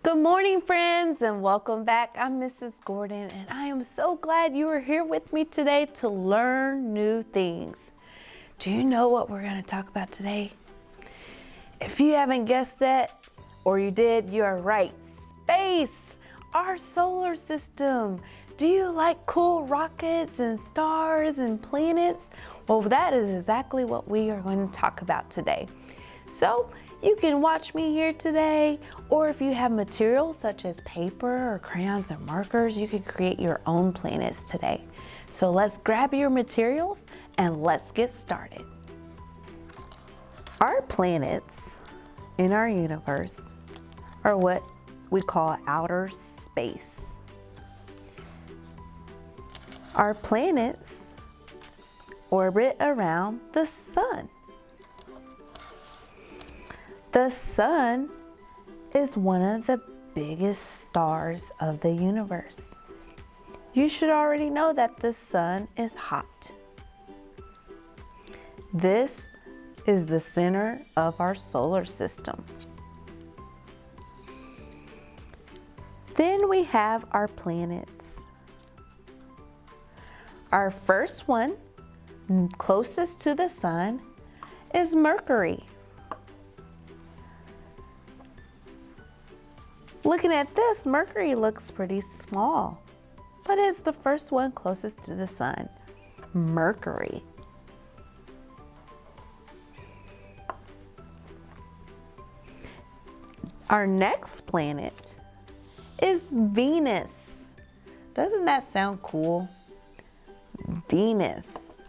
Good morning, friends, and welcome back. I'm Mrs. Gordon, and I am so glad you are here with me today to learn new things. Do you know what we're going to talk about today? If you haven't guessed it, or you did, you are right. Space, our solar system. Do you like cool rockets and stars and planets? Well, that is exactly what we are going to talk about today. So you can watch me here today, or if you have materials such as paper or crayons or markers, you can create your own planets today. So let's grab your materials and let's get started. Our planets in our universe are what we call outer space. Our planets orbit around the sun. The sun is one of the biggest stars of the universe. You should already know that the sun is hot. This is the center of our solar system. Then we have our planets. Our first one, closest to the sun, is Mercury. Looking at this, Mercury looks pretty small, but it's the first one closest to the sun, Mercury. Our next planet is Venus. Doesn't that sound cool? Venus.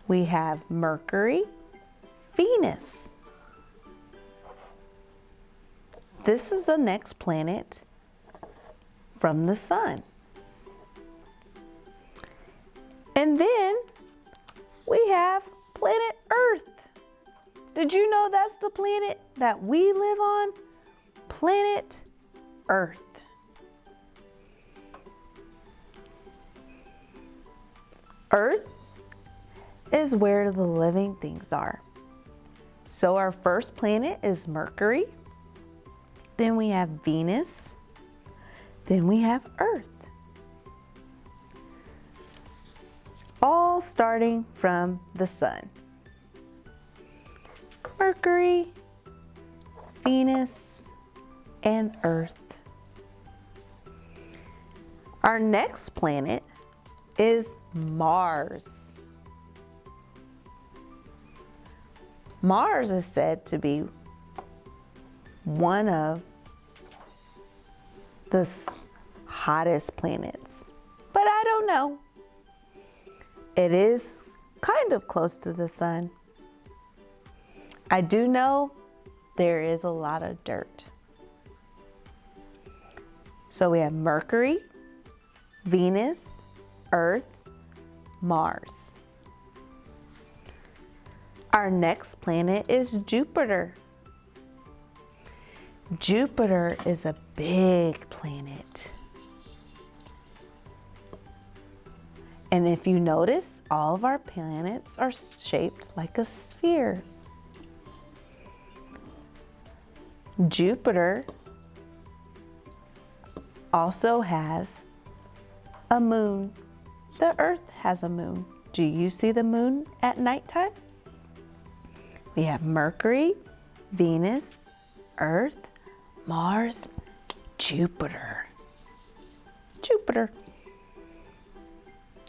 We have Mercury, Venus. This is the next planet from the sun. And then we have planet Earth. Did you know that's the planet that we live on? Planet Earth. Earth is where the living things are. So our first planet is Mercury. Then we have Venus. Then we have Earth. All starting from the sun. Mercury, Venus, and Earth. Our next planet is Mars. Mars is said to be one of the hottest planets, but I don't know. It is kind of close to the sun. I do know there is a lot of dirt. So we have Mercury, Venus, Earth, Mars. Our next planet is Jupiter. Jupiter is a big planet. And if you notice, all of our planets are shaped like a sphere. Jupiter also has a moon. The Earth has a moon. Do you see the moon at nighttime? We have Mercury, Venus, Earth, Mars, Jupiter. Jupiter.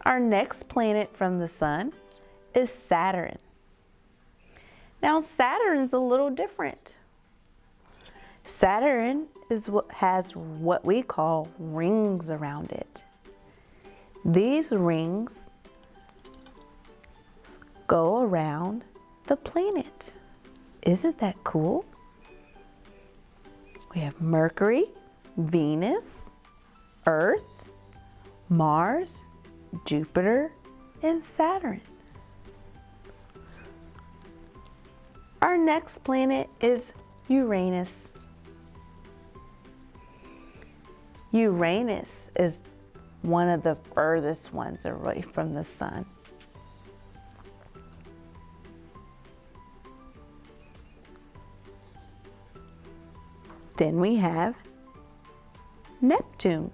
Our next planet from the sun is Saturn. Now Saturn's a little different. Saturn has what we call rings around it. These rings go around the planet. Isn't that cool? We have Mercury, Venus, Earth, Mars, Jupiter, and Saturn. Our next planet is Uranus. Uranus is one of the furthest ones away from the sun. Then we have Neptune.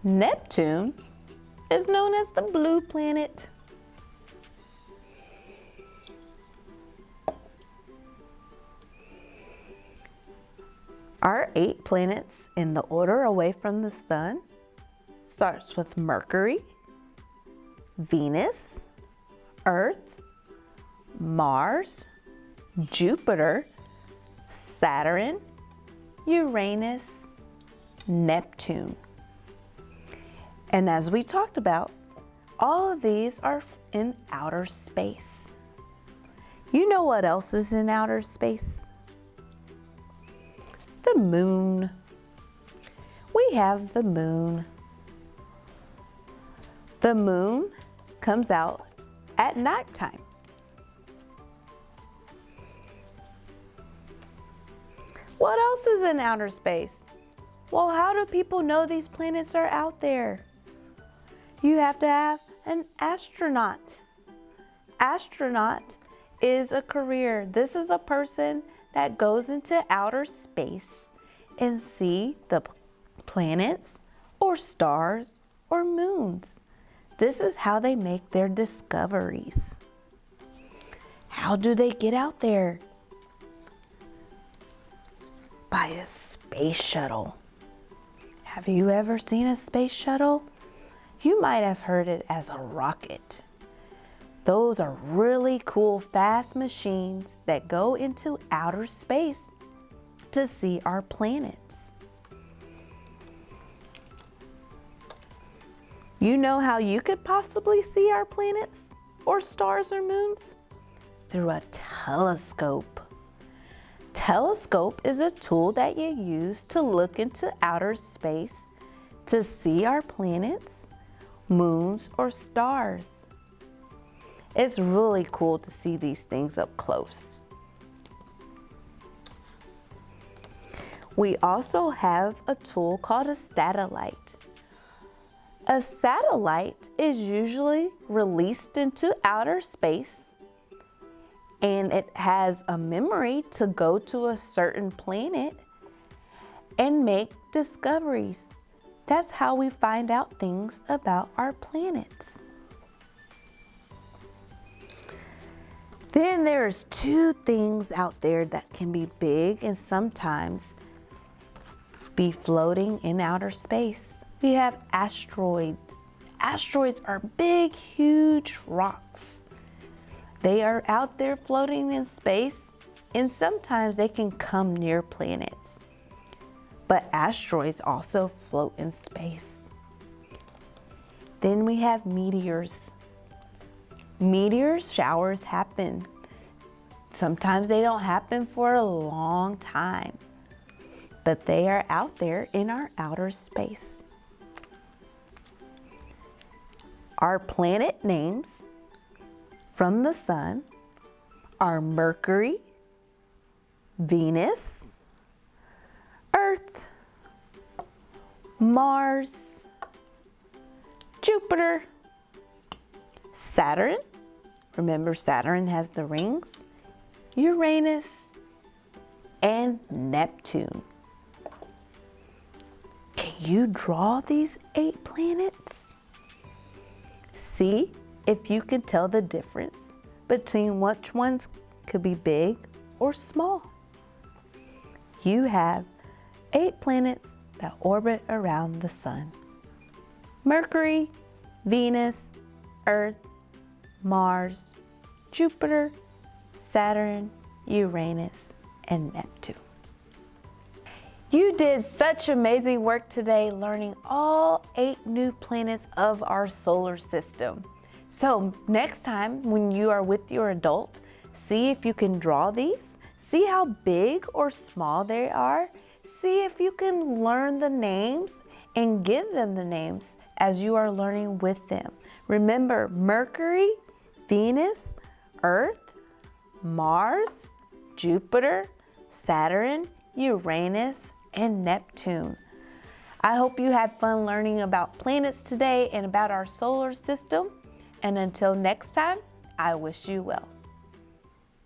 Neptune is known as the blue planet. Our 8 planets in the order away from the sun starts with Mercury, Venus, Earth, Mars, Jupiter, Saturn, Uranus, Neptune. And as we talked about, all of these are in outer space. You know what else is in outer space? The moon. We have the moon. The moon comes out at nighttime. What else is in outer space? Well, how do people know these planets are out there? You have to have an astronaut. Astronaut is a career. This is a person that goes into outer space and see the planets or stars or moons. This is how they make their discoveries. How do they get out there? By a space shuttle. Have you ever seen a space shuttle? You might have heard it as a rocket. Those are really cool, fast machines that go into outer space to see our planets. You know how you could possibly see our planets or stars or moons? Through a telescope. Telescope is a tool that you use to look into outer space to see our planets, moons, or stars. It's really cool to see these things up close. We also have a tool called a satellite. A satellite is usually released into outer space, and it has a memory to go to a certain planet and make discoveries. That's how we find out things about our planets. Then there's 2 things out there that can be big and sometimes be floating in outer space. We have asteroids. Asteroids are big, huge rocks. They are out there floating in space, and sometimes they can come near planets. But asteroids also float in space. Then we have meteors. Meteor showers happen. Sometimes they don't happen for a long time, but they are out there in our outer space. Our planet names from the sun are Mercury, Venus, Earth, Mars, Jupiter, Saturn. Remember, Saturn has the rings. Uranus, and Neptune. Can you draw these 8 planets? See if you can tell the difference between which ones could be big or small. You have 8 planets that orbit around the sun. Mercury, Venus, Earth, Mars, Jupiter, Saturn, Uranus, and Neptune. You did such amazing work today learning all 8 new planets of our solar system. So next time when you are with your adult, see if you can draw these, see how big or small they are, see if you can learn the names and give them the names as you are learning with them. Remember, Mercury, Venus, Earth, Mars, Jupiter, Saturn, Uranus, and Neptune. I hope you had fun learning about planets today and about our solar system. And until next time, I wish you well.